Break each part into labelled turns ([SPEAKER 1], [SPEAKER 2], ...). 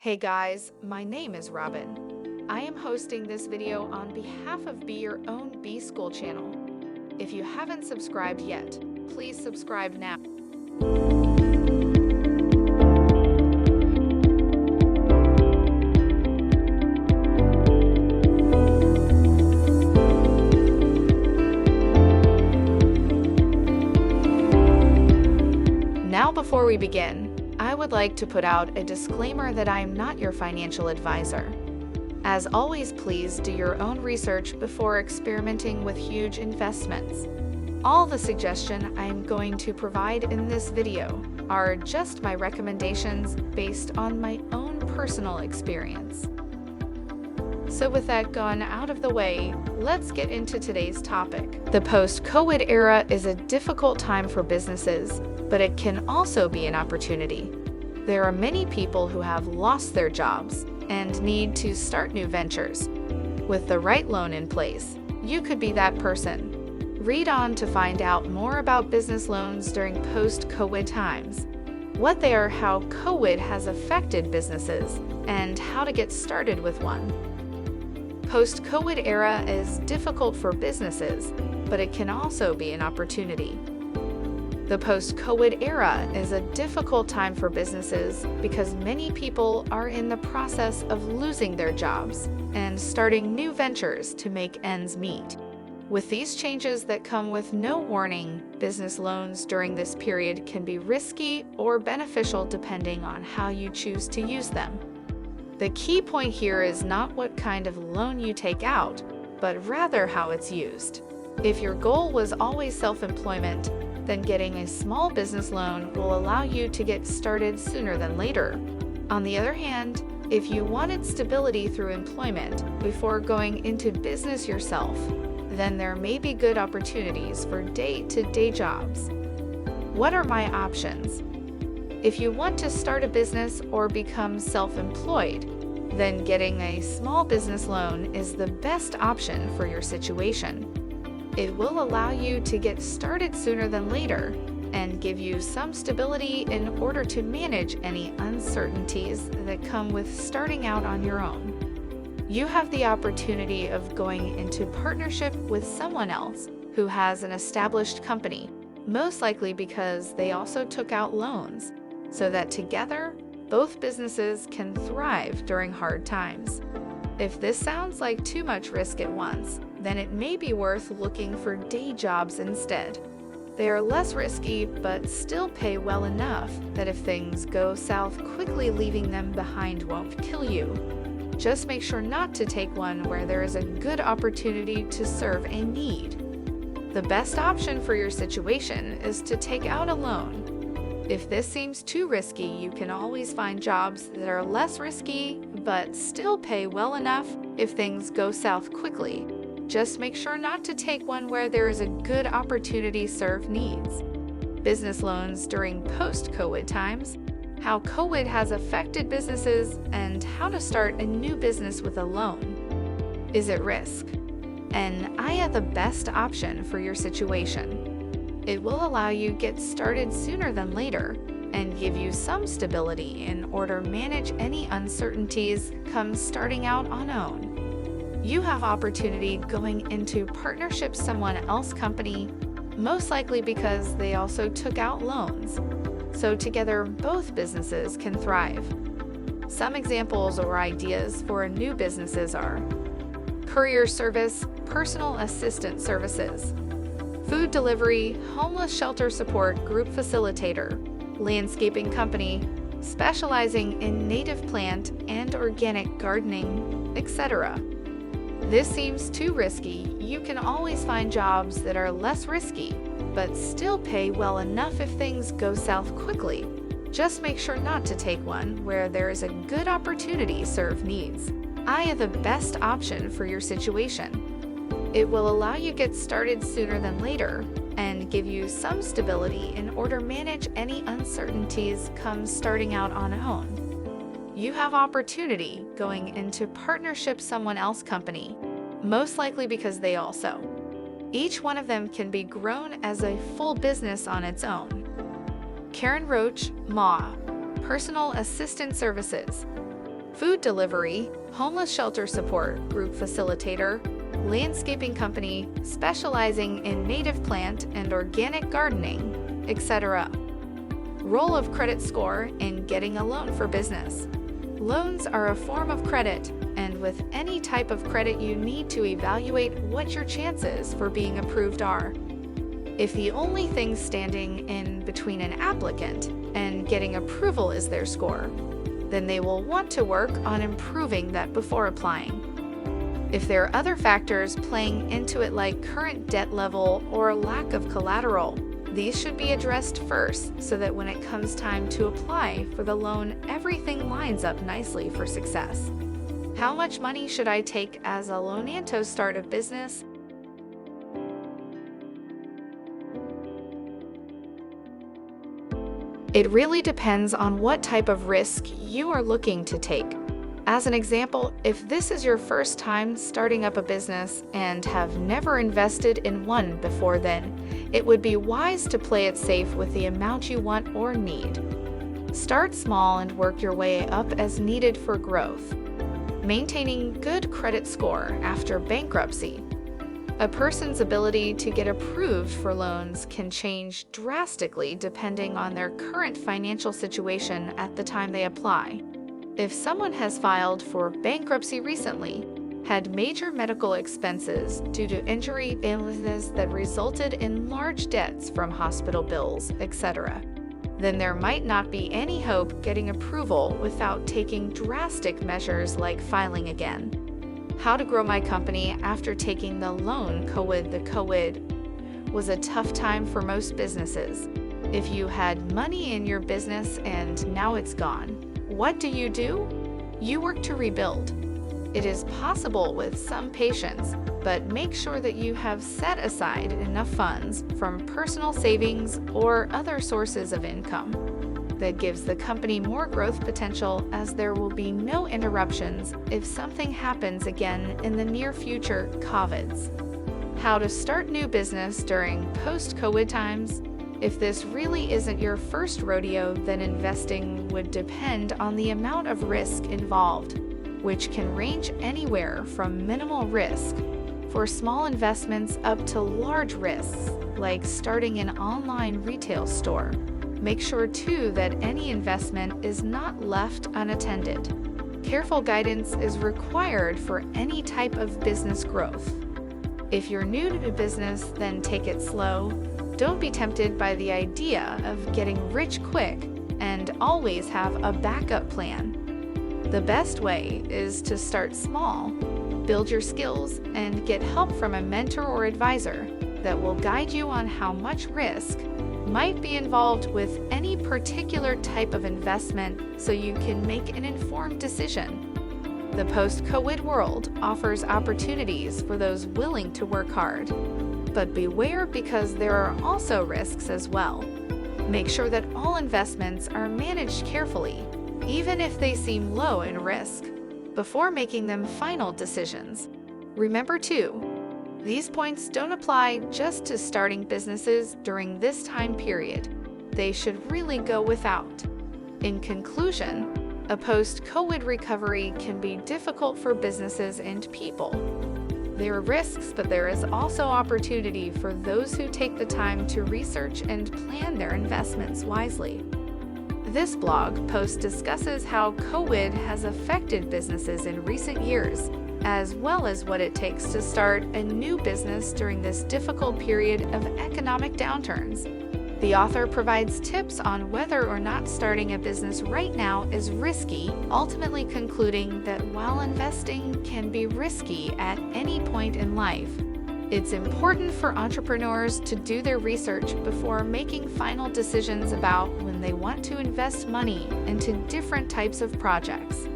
[SPEAKER 1] Hey guys, my name is Robin. I am hosting this video on behalf of Be Your Own B-School channel. If you haven't subscribed yet, please subscribe now. Now before we begin, I would like to put out a disclaimer that I am not your financial advisor. As always, please do your own research before experimenting with huge investments. All the suggestions I am going to provide in this video are just my recommendations based on my own personal experience. So with that gone out of the way, let's get into today's topic. The post-COVID era is a difficult time for businesses, but it can also be an opportunity. There are many people who have lost their jobs and need to start new ventures. With the right loan in place, you could be that person. Read on to find out more about business loans during post-COVID times, what they are, how COVID has affected businesses, and how to get started with one. Post-COVID era is difficult for businesses, but it can also be an opportunity. The post-COVID era is a difficult time for businesses because many people are in the process of losing their jobs and starting new ventures to make ends meet. With these changes that come with no warning, business loans during this period can be risky or beneficial depending on how you choose to use them. The key point here is not what kind of loan you take out, but rather how it's used. If your goal was always self-employment, then getting a small business loan will allow you to get started sooner than later. On the other hand, if you wanted stability through employment before going into business yourself, then there may be good opportunities for day-to-day jobs. What are my options? If you want to start a business or become self-employed, then getting a small business loan is the best option for your situation. It will allow you to get started sooner than later and give you some stability in order to manage any uncertainties that come with starting out on your own. You have the opportunity of going into partnership with someone else who has an established company, most likely because they also took out loans, so that together, both businesses can thrive during hard times. If this sounds like too much risk at once, then it may be worth looking for day jobs instead. They are less risky but still pay well enough that if things go south, quickly leaving them behind won't kill you. Just make sure not to take one where there is a good opportunity to serve a need. The best option for your situation is to take out a loan. If this seems too risky, you can always find jobs that are less risky but still pay well enough if things go south quickly. Just make sure not to take one where there is a good opportunity to serve needs. Business loans during post-COVID times, how COVID has affected businesses, and how to start a new business with a loan. Is it risk? An IA the best option for your situation. It will allow you to get started sooner than later and give you some stability in order to manage any uncertainties come starting out on own. You have opportunity going into partnership someone else company, most likely because they also took out loans. So together, both businesses can thrive. Some examples or ideas for new businesses are courier service, personal assistant services, food delivery, homeless shelter support group facilitator, landscaping company, specializing in native plant and organic gardening, etc. This seems too risky. You can always find jobs that are less risky, but still pay well enough if things go south quickly. Just make sure not to take one where there is a good opportunity to serve needs. IA the best option for your situation. It will allow you to get started sooner than later and give you some stability in order to manage any uncertainties come starting out on own. You have opportunity going into partnership someone else company, most likely because they also. Each one of them can be grown as a full business on its own. Karen Roach, Ma, Personal Assistant Services. food delivery, homeless shelter support group facilitator, landscaping company specializing in native plant and organic gardening, etc. Role of credit score in getting a loan for business. Loans are a form of credit, and with any type of credit you need to evaluate what your chances for being approved are. If the only thing standing in between an applicant and getting approval is their score, then they will want to work on improving that before applying. If there are other factors playing into it like current debt level or lack of collateral, these should be addressed first so that when it comes time to apply for the loan, everything lines up nicely for success. How much money should I take as a Loananto start of business? It really depends on what type of risk you are looking to take. As an example, if this is your first time starting up a business and have never invested in one before then, it would be wise to play it safe with the amount you want or need. Start small and work your way up as needed for growth. Maintaining good credit score after bankruptcy. A person's ability to get approved for loans can change drastically depending on their current financial situation at the time they apply. If someone has filed for bankruptcy recently, had major medical expenses due to injury, illnesses that resulted in large debts from hospital bills, etc., then there might not be any hope getting approval without taking drastic measures like filing again. How to grow my company after taking the loan. The COVID was a tough time for most businesses. If you had money in your business and now it's gone, what do? You work to rebuild. It is possible with some patience, but make sure that you have set aside enough funds from personal savings or other sources of income. That gives the company more growth potential, as there will be no interruptions if something happens again in the near future. COVIDs. How to start new business during post-COVID times. If this really isn't your first rodeo, then investing would depend on the amount of risk involved, which can range anywhere from minimal risk for small investments up to large risks, like starting an online retail store. Make sure too that any investment is not left unattended. Careful guidance is required for any type of business growth. If you're new to business, then take it slow. Don't be tempted by the idea of getting rich quick, and always have a backup plan. The best way is to start small, build your skills, and get help from a mentor or advisor that will guide you on how much risk might be involved with any particular type of investment so you can make an informed decision. The post-COVID world offers opportunities for those willing to work hard. But beware, because there are also risks as well. Make sure that all investments are managed carefully, even if they seem low in risk, before making them final decisions. Remember too, these points don't apply just to starting businesses during this time period. They should really go without. In conclusion, a post-COVID recovery can be difficult for businesses and people. There are risks, but there is also opportunity for those who take the time to research and plan their investments wisely. This blog post discusses how COVID has affected businesses in recent years, as well as what it takes to start a new business during this difficult period of economic downturns. The author provides tips on whether or not starting a business right now is risky, ultimately concluding that while investing can be risky at any point in life, it's important for entrepreneurs to do their research before making final decisions about when they want to invest money into different types of projects.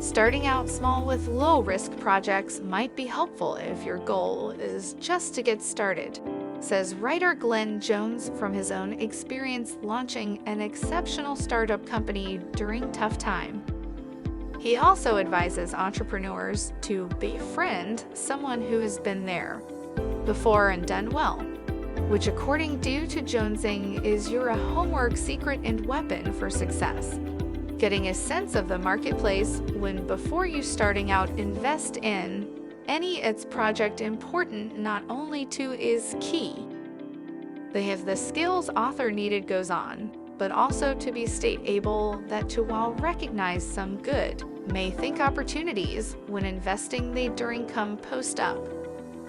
[SPEAKER 1] Starting out small with low-risk projects might be helpful if your goal is just to get started, says writer Glenn Jones from his own experience launching an exceptional startup company during tough time. He also advises entrepreneurs to befriend someone who has been there before and done well, which according to Jonesing is your homework secret and weapon for success. Getting a sense of the marketplace when before you starting out invest in any its project important not only to is key. They have the skills author needed goes on, but also to be state able that to while recognize some good, may think opportunities when investing they during come post up.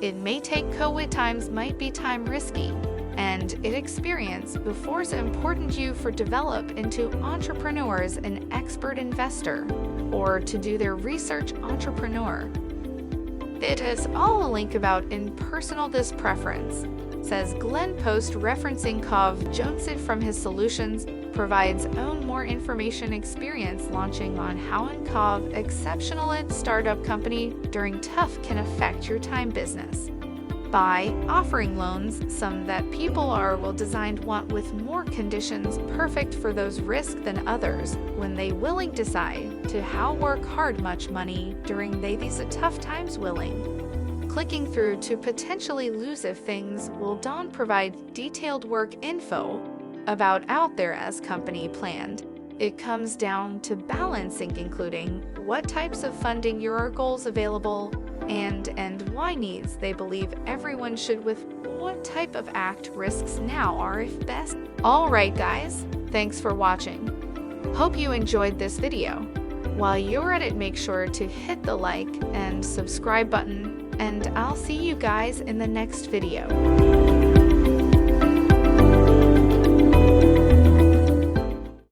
[SPEAKER 1] It may take COVID times might be time risky, and it experience before's important you for develop into entrepreneurs an expert investor, or to do their research entrepreneur. It has all a link about in personal this preference, says Glenn Post referencing Cov Jonesid from his solutions, provides own more information experience launching on how and Cov exceptional and startup company during tough can affect your time business. By offering loans, some that people are will designed want with more conditions perfect for those risk than others when they willing decide to how work hard much money during they these tough times willing. Clicking through to potentially lose if things will Don provide detailed work info about out there as company planned. It comes down to balancing including what types of funding your goals available and why needs they believe everyone should with what type of act risks now are if best. Alright guys, thanks for watching. Hope you enjoyed this video. While you're at it, make sure to hit the like and subscribe button, and I'll see you guys in the next video.